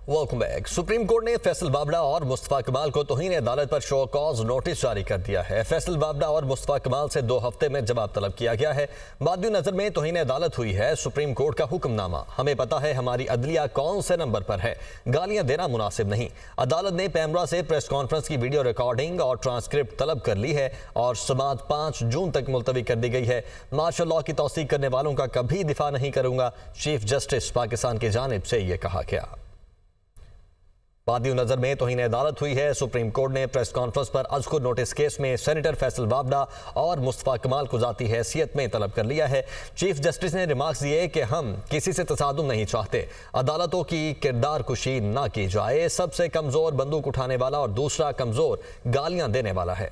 Welcome back. Supreme court ने फैसल बाबड़ा और मुस्तफा कमाल को तौहीन अदालत पर शो कॉज नोटिस जारी कर दिया है। फैसल बाबड़ा और मुस्तफा कमाल से 2 हफ्ते में जवाब तलब किया गया है। बाद नजर में तौहीन अदालत हुई है। सुप्रीम कोर्ट का हुक्मनामा, हमें पता है हमारी अदलिया कौन से नंबर पर है, गालियां देना मुनासिब नहीं। अदालत ने पैमरा से प्रेस कॉन्फ्रेंस की वीडियो रिकॉर्डिंग और ट्रांसक्रिप्ट तलब कर ली है और समाअत 5 जून तक मुलतवी कर दी गई है। मार्शल लॉ की तौसीक करने वालों का कभी दिफा नहीं करूंगा, चीफ जस्टिस पाकिस्तान की जानिब से यह कहा गया। बाद नजर में तौहीन अदालत हुई है। सुप्रीम कोर्ट ने प्रेस कॉन्फ्रेंस पर अज़कुर नोटिस केस में सेनेटर फैसल बाबड़ा और मुस्तफा कमाल को जाती हैसियत में तलब कर लिया है। चीफ जस्टिस ने रिमार्क्स दिए कि हम किसी से तसादुम नहीं चाहते, अदालतों की किरदार कुशी ना की जाए। सबसे कमजोर बंदूक उठाने वाला और दूसरा कमजोर गालियां देने वाला है।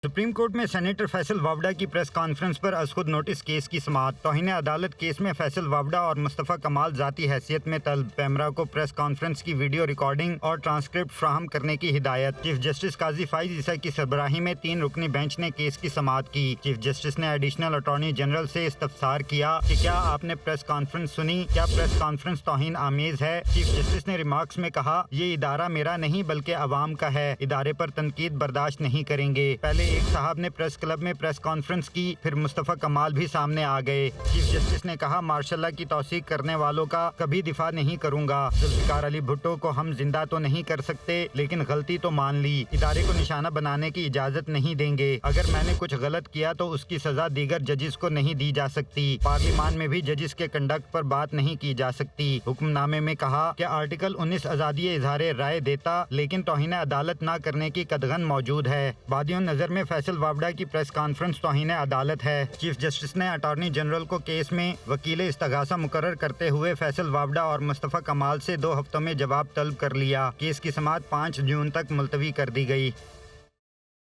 सुप्रीम कोर्ट में सेनेटर फैसल बाबड़ा की प्रेस कॉन्फ्रेंस पर अज़कुर नोटिस केस की समाअत। तौहीन अदालत केस में फैसल बाबड़ा और मुस्तफा कमाल जाती हैसियत में तलब। पैमरा को प्रेस कॉन्फ्रेंस की वीडियो रिकॉर्डिंग और ट्रांसक्रिप्ट फ्राहम करने की हिदायत। चीफ जस्टिस काजी फाइज ईसा की सरबराही में 3 रुकनी बेंच ने केस की समाअत की। चीफ जस्टिस ने एडिशनल अटॉर्नी जनरल से इस्तफसार किया कि क्या आपने प्रेस कॉन्फ्रेंस सुनी, क्या प्रेस कॉन्फ्रेंस तौहीन आमेज है। चीफ जस्टिस ने रिमार्क्स में कहा, ये इदारा मेरा नहीं बल्कि अवाम का है, इदारे पर तनकीद बर्दाश्त नहीं करेंगे। पहले एक साहब ने प्रेस क्लब में प्रेस कॉन्फ्रेंस की, फिर मुस्तफा कमाल भी सामने आ गए। चीफ जस्टिस ने कहा, मार्शल की तौसीक करने वालों का कभी दिफा नहीं करूंगा। जुल्फिकार अली भुट्टो को हम जिंदा तो नहीं कर सकते, लेकिन गलती तो मान ली। इदारे को निशाना बनाने की इजाजत नहीं देंगे। अगर मैंने कुछ गलत किया तो उसकी सजा दीगर जजिस को नहीं दी जा सकती। पार्लियामान में भी जजिस के कंडक्ट पर बात नहीं की जा सकती। हुक्मनामे में कहा कि आर्टिकल 19 आजादी इजहार राय देता, लेकिन तौहीन अदालत न करने की कदगन मौजूद है। बादियों नजर में फैसल बाबड़ा की प्रेस कॉन्फ्रेंस तौहीन अदालत है। चीफ जस्टिस ने अटॉर्नी जनरल को केस में वकील इस्तगासा मुकर्रर करते हुए फैसल बाबड़ा और मुस्तफा कमाल से 2 हफ्तों में जवाब तलब कर लिया। केस की समाअत 5 जून तक मुलतवी कर दी गई।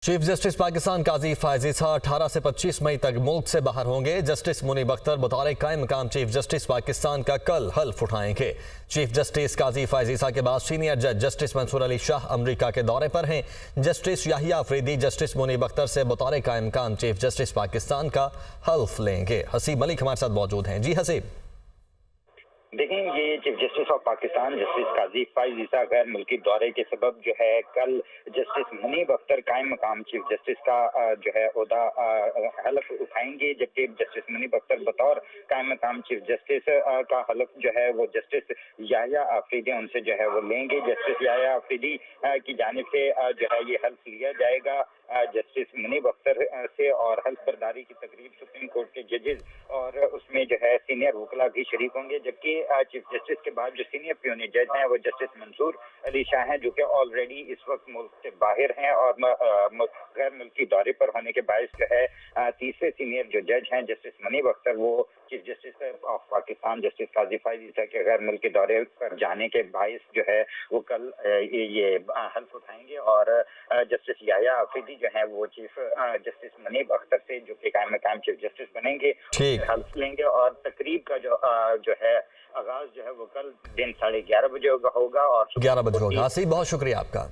चीफ जस्टिस पाकिस्तान काजी फाइज ईसा 18 से 25 मई तक मुल्क से बाहर होंगे। जस्टिस मुनीब अख्तर बतौर कायम मकाम चीफ जस्टिस पाकिस्तान का कल हल्फ उठाएंगे। चीफ जस्टिस काजी फाइज ईसा के बाद सीनियर जज जस्टिस मंसूर अली शाह अमरीका के दौरे पर हैं। जस्टिस याहिया अफरीदी जस्टिस मुनीब अख्तर से बतौर कायम मकाम चीफ जस्टिस पाकिस्तान का हल्फ लेंगे। हसीब मलिक हमारे साथ मौजूद हैं। जी हसीब। देखें, ये chief justice of Pakistan justice Qazi Faez Isa गैर मुल्की दौरे के सबब जो है कल जस्टिस मुनीब अख्तर कायम मकाम चीफ जस्टिस का जो है ओहदा हलफ उठाएंगे, जबकि जस्टिस मुनीब अख्तर बतौर कायम मकाम चीफ जस्टिस का हलफ जो है वो जस्टिस याहिया अफरीदी उनसे जो है वो लेंगे। जस्टिस याहिया अफरीदी की जानिब से जो है ये हल्फ लिया जाएगा जस्टिस मुनीब अख्तर से, और हल्फ बर्दारी की तकरीब सुप्रीम कोर्ट के जजेस और उसमें जो है सीनियर वकला भी शरीक होंगे। जबकि चीफ जस्टिस के बाद जो सीनियर प्यूनी जज हैं वो जस्टिस मंसूर अली शाह हैं, जो कि ऑलरेडी इस वक्त मुल्क से बाहर हैं और गैर मुल्की दौरे पर होने के बायस जो है तीसरे सीनियर जो जज हैं जस्टिस मुनीब अख्तर, वो chief justice of Pakistan justice Qazi Faez Isa के गैर मुल्की दौरे पर जाने के बायस जो है वो कल ये हल्फ उठाएंगे और जस्टिस याहिया अफरीदी जो है वो चीफ जस्टिस मुनीब अख्तर से, जो कि कायम मकाम चीफ जस्टिस बनेंगे, हल्फ लेंगे। और तकरीब का जो है आगाज जो है वो कल दिन 11:30 बजे होगा और 11 बजे होगा। आसिफ, बहुत शुक्रिया आपका।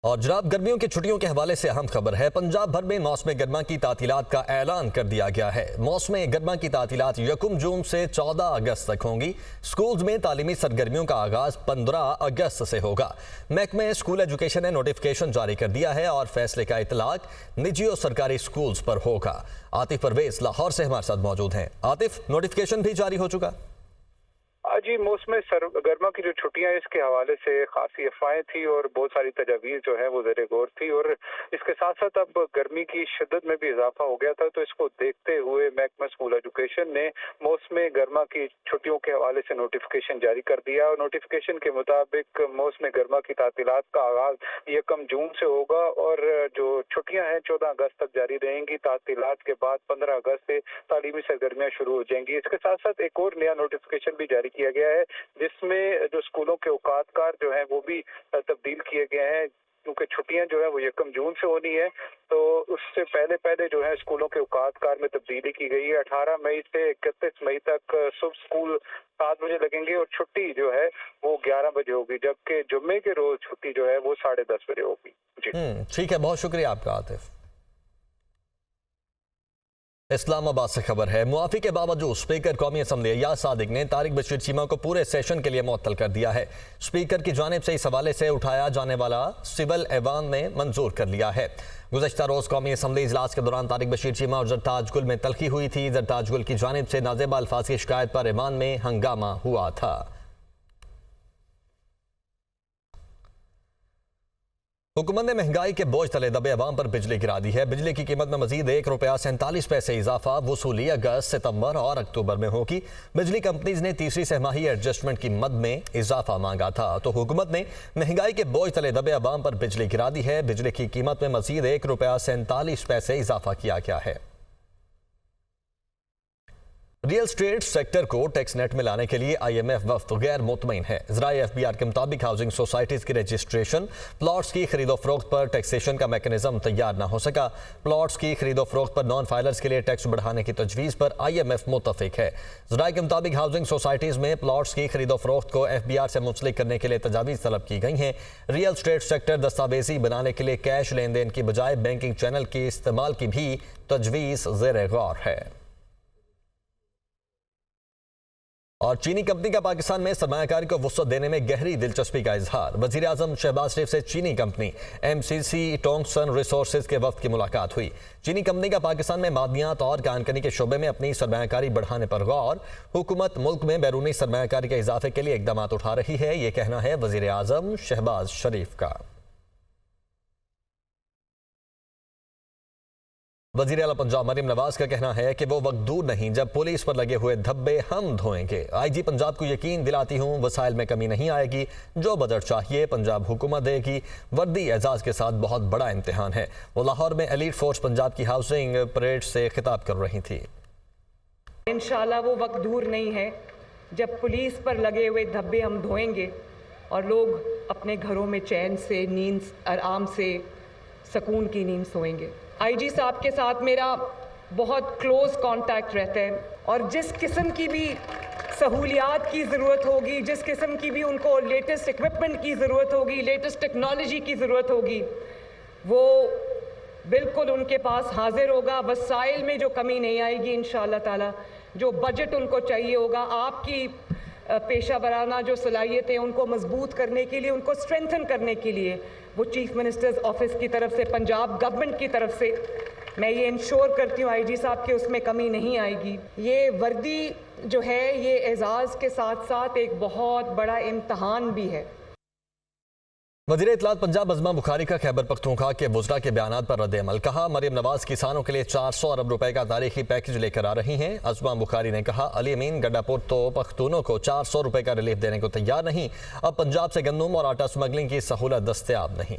और जनाब, गर्मियों की छुट्टियों के हवाले से अहम खबर है। पंजाब भर में मौसम गर्मा की तातीलात का ऐलान कर दिया गया है। मौसम गर्मा की तातीलात 1 जून से 14 अगस्त तक होंगी। स्कूल्स में तालीमी सरगर्मियों का आगाज 15 अगस्त से होगा। महकमे स्कूल एजुकेशन ने नोटिफिकेशन जारी कर दिया है और फैसले का इतलाक निजी और सरकारी स्कूल्स पर होगा। आतिफ परवेज लाहौर से हमारे साथ मौजूद हैं। आतिफ, नोटिफिकेशन भी जारी हो चुका? जी, मौसम सरगर्मा की जो छुट्टियां इसके हवाले से खासी अफवाहें थी और बहुत सारी तजावीज़ जो है वो ज़ेरे गौर थी, और इसके साथ साथ अब गर्मी की शिद्दत में भी इजाफा हो गया था। तो इसको देखते हुए महकमा स्कूल एजुकेशन ने मौसम गर्मा की छुट्टियों के हवाले से नोटिफिकेशन जारी कर दिया और नोटिफिकेशन के मुताबिक मौसम गर्मा की तातीलात का आगाज 1 जून से होगा और जो छुट्टियां हैं 14 अगस्त तक जारी रहेंगी। तातीलात के बाद 15 अगस्त से तालीमी सरगर्मियां शुरू हो जाएंगी। इसके साथ साथ एक और नया नोटिफिकेशन भी जारी किया गया है, जिसमें जो स्कूलों के औकातकार जो हैं वो भी तब्दील किए गए हैं, क्योंकि छुट्टियां जो है वो 1 जून से होनी है। तो उससे पहले जो है स्कूलों के औकातकार में तब्दीली की गई है। 18 मई से 31 मई तक सुबह स्कूल 7 बजे लगेंगे और छुट्टी जो है वो 11 बजे होगी, जबकि जुम्मे के रोज छुट्टी जो है वो 10:30 बजे होगी। जी ठीक है, बहुत शुक्रिया आपका आतिफ। इस्लामाबाद से खबर है। मुआफी के बावजूद स्पीकर कौमी असम्बली अय्याज सादिक ने तारिक बशीर चीमा को पूरे सेशन के लिए मुअत्तल कर दिया है। स्पीकर की जानिब से इस हवाले से उठाया जाने वाला सिविल ऐवान ने मंजूर कर लिया है। गुज़श्ता रोज कौमी असम्बली इजलास के दौरान तारिक बशीर चीमा और जरताज गुल में तलखी हुई थी। जरताज गुल की जानिब से नाजेबा अल्फाज की शिकायत पर ऐवान में हंगामा हुआ था। हुकूमत ने महंगाई के बोझ तले दबे अवाम पर बिजली गिरा दी है। बिजली की कीमत में मजीद ₹1.47 इजाफा वसूली अगस्त, सितंबर और अक्टूबर में होगी। बिजली कंपनीज ने तीसरी सहमाही एडजस्टमेंट की मद में इजाफा मांगा था, तो हुकूमत ने महंगाई के बोझ तले दबे अवाम पर बिजली गिरा दी है। बिजली की कीमत में मजीद ₹1.47 इजाफा किया गया है। रियल स्टेट सेक्टर को टैक्स नेट में लाने के लिए IMF वफ्द गैर मुतमईन है। ज़राए FBR के मुताबिक हाउसिंग सोसाइटीज की रजिस्ट्रेशन, प्लॉट्स की खरीदो फरोख्त पर टैक्सेशन का मैकेनिज्म तैयार न हो सका। प्लॉट्स की खरीदो फरोख्त पर नॉन फाइलर्स के लिए टैक्स बढ़ाने की तजवीज़ पर IMF मुतफिक है। ज़राए के मुताबिक हाउसिंग सोसाइटीज में प्लॉट्स की खरीदो फरोख्त को FBR से मुंसलिक करने के लिए तजावीज़ तलब की गई हैं। रियल स्टेट सेक्टर दस्तावेजी बनाने के लिए कैश लेन देन की बजाय बैंकिंग चैनल के इस्तेमाल की भी तजवीज़ ज़ेर गौर है। और चीनी कंपनी का पाकिस्तान में सरमायाकारी को वुसअत देने में गहरी दिलचस्पी का इजहार। वज़ीर आज़म शहबाज शरीफ से चीनी कंपनी MCC टोंगसन रिसोर्सेज के वफ्द की मुलाकात हुई। चीनी कंपनी का पाकिस्तान में मादनियात और कानकनी के शोबे में अपनी सरमायाकारी बढ़ाने पर गौर। हुकूमत मुल्क में बैरूनी सरमायाकारी के इजाफे के लिए इकदाम उठा रही है, ये कहना है वज़ीर आज़म शहबाज शरीफ का। वज़ीर आला पंजाब मरियम नवाज का कहना है कि वो वक्त दूर नहीं जब पुलिस पर लगे हुए धब्बे हम धोएंगे। IG पंजाब को यकीन दिलाती हूँ वसाइल में कमी नहीं आएगी। जो बजट चाहिए पंजाब हुकूमत देगी। वर्दी एजाज के साथ बहुत बड़ा इम्तिहान है। वो लाहौर में एलीट फोर्स पंजाब की हाउसिंग परेड से खिताब कर रही थी। इंशाल्लाह वो वक्त दूर नहीं है जब पुलिस पर लगे हुए धब्बे हम धोएंगे और लोग अपने घरों में चैन से, नींद आराम से, सुकून की नींद सोएंगे। IG साहब के साथ मेरा बहुत क्लोज कांटेक्ट रहता है और जिस किस्म की भी सहूलियात की ज़रूरत होगी, जिस किस्म की भी उनको लेटेस्ट इक्विपमेंट की ज़रूरत होगी, लेटेस्ट टेक्नोलॉजी की ज़रूरत होगी, वो बिल्कुल उनके पास हाजिर होगा। वसाइल में जो कमी नहीं आएगी इंशाअल्लाह ताला। जो बजट उनको चाहिए होगा, आपकी पेशा वराना जो सलाहियतें उनको मजबूत करने के लिए, उनको स्ट्रेंथन करने के लिए, वो चीफ मिनिस्टर्स ऑफिस की तरफ से, पंजाब गवर्नमेंट की तरफ से मैं ये इंश्योर करती हूँ IG साहब के उसमें कमी नहीं आएगी। ये वर्दी जो है ये एजाज़ के साथ साथ एक बहुत बड़ा इम्तहान भी है। वज़ीर इत्तलात पंजाब अज़मा बुखारी का खैबर पख्तूनख्वा के वज़रा के बयानात पर रद्द-ए-अमल। कहा मरियम नवाज किसानों के लिए 400 अरब रुपए का तारीखी पैकेज लेकर आ रही हैं। अज़मा बुखारी ने कहा अली अमीन गड्डापुर तो पख्तूनों को 400 रुपए का रिलीफ देने को तैयार नहीं। अब पंजाब से गंदम और आटा स्मगलिंग की सहूलत दस्तयाब नहीं।